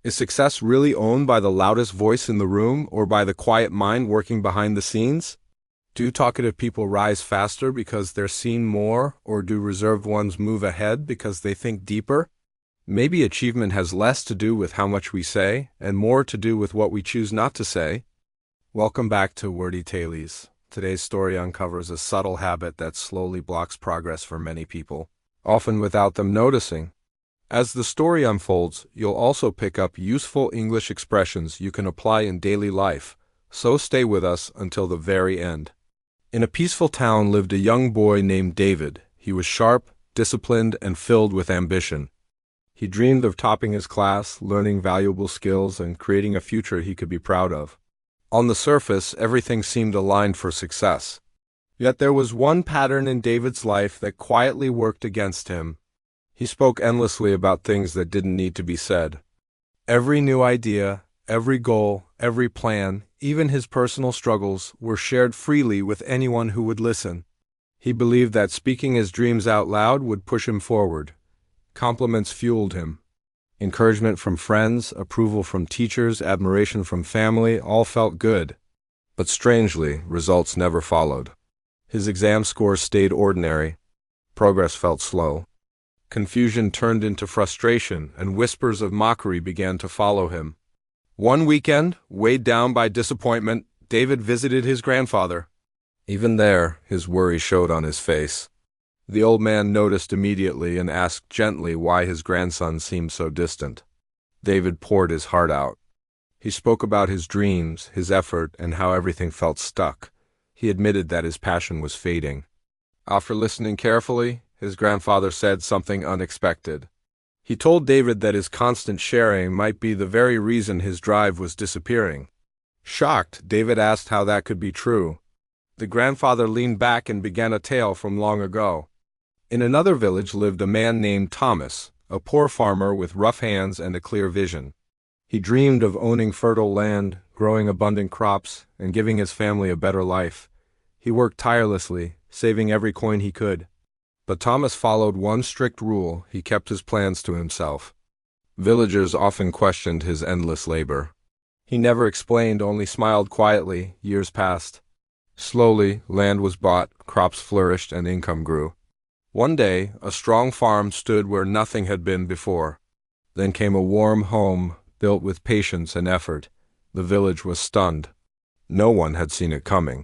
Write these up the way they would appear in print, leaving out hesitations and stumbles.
Is success really owned by the loudest voice in the room or by the quiet mind working behind the scenes? Do talkative people rise faster because they're seen more, or do reserved ones move ahead because they think deeper? Maybe achievement has less to do with how much we say and more to do with what we choose not to say. Welcome back to Wordy Tales. Today's story uncovers a subtle habit that slowly blocks progress for many people, often without them noticing. As the story unfolds, you'll also pick up useful English expressions you can apply in daily life, so stay with us until the very end. In a peaceful town lived a young boy named David. He was sharp, disciplined, and filled with ambition. He dreamed of topping his class, learning valuable skills, and creating a future he could be proud of. On the surface, everything seemed aligned for success. Yet there was one pattern in David's life that quietly worked against him. He spoke endlessly about things that didn't need to be said. Every new idea, every goal, every plan, even his personal struggles, were shared freely with anyone who would listen. He believed that speaking his dreams out loud would push him forward. Compliments fueled him. Encouragement from friends, approval from teachers, admiration from family, all felt good. But strangely, results never followed. His exam scores stayed ordinary. Progress felt slow. Confusion turned into frustration, and whispers of mockery began to follow him. One weekend, weighed down by disappointment, David visited his grandfather. Even there, his worry showed on his face. The old man noticed immediately and asked gently why his grandson seemed so distant. David poured his heart out. He spoke about his dreams, his effort, and how everything felt stuck. He admitted that his passion was fading. After listening carefully, his grandfather said something unexpected. He told David that his constant sharing might be the very reason his drive was disappearing. Shocked, David asked how that could be true. The grandfather leaned back and began a tale from long ago. In another village lived a man named Thomas, a poor farmer with rough hands and a clear vision. He dreamed of owning fertile land, growing abundant crops, and giving his family a better life. He worked tirelessly, saving every coin he could. But Thomas followed one strict rule: he kept his plans to himself. Villagers often questioned his endless labor. He never explained, only smiled quietly. Years passed. Slowly, land was bought, crops flourished, and income grew. One day, a strong farm stood where nothing had been before. Then came a warm home, built with patience and effort. The village was stunned. No one had seen it coming.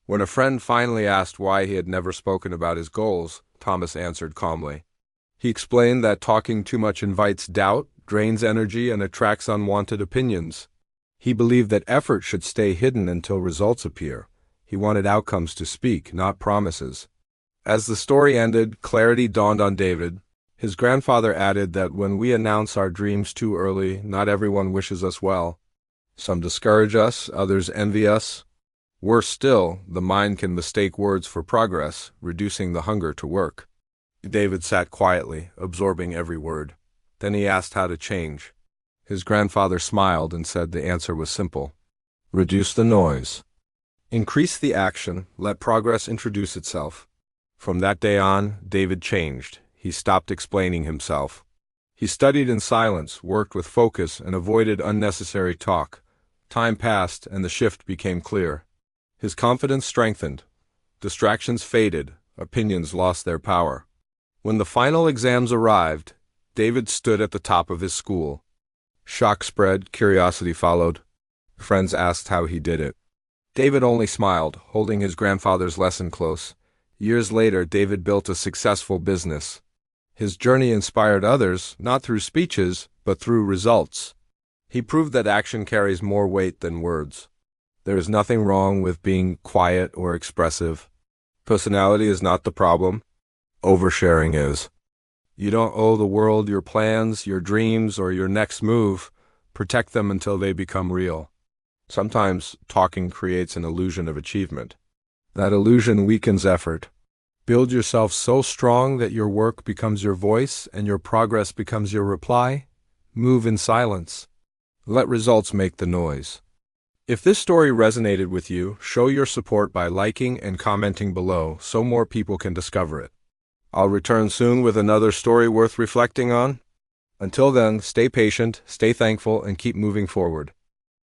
When a friend finally asked why he had never spoken about his goals, Thomas answered calmly. He explained that talking too much invites doubt, drains energy, and attracts unwanted opinions. He believed that effort should stay hidden until results appear. He wanted outcomes to speak, not promises. As the story ended, clarity dawned on David. His grandfather added that when we announce our dreams too early, not everyone wishes us well. Some discourage us, others envy us. Worse still, the mind can mistake words for progress, reducing the hunger to work. David sat quietly, absorbing every word. Then he asked how to change. His grandfather smiled and said the answer was simple. Reduce the noise. Increase the action, let progress introduce itself. From that day on, David changed. He stopped explaining himself. He studied in silence, worked with focus, and avoided unnecessary talk. Time passed, and the shift became clear. His confidence strengthened. Distractions faded. Opinions lost their power. When the final exams arrived, David stood at the top of his school. Shock spread, curiosity followed. Friends asked how he did it. David only smiled, holding his grandfather's lesson close. Years later, David built a successful business. His journey inspired others, not through speeches, but through results. He proved that action carries more weight than words. There is nothing wrong with being quiet or expressive. Personality is not the problem. Oversharing is. You don't owe the world your plans, your dreams, or your next move. Protect them until they become real. Sometimes talking creates an illusion of achievement. That illusion weakens effort. Build yourself so strong that your work becomes your voice and your progress becomes your reply. Move in silence. Let results make the noise. If this story resonated with you, show your support by liking and commenting below so more people can discover it. I'll return soon with another story worth reflecting on. Until then, stay patient, stay thankful, and keep moving forward.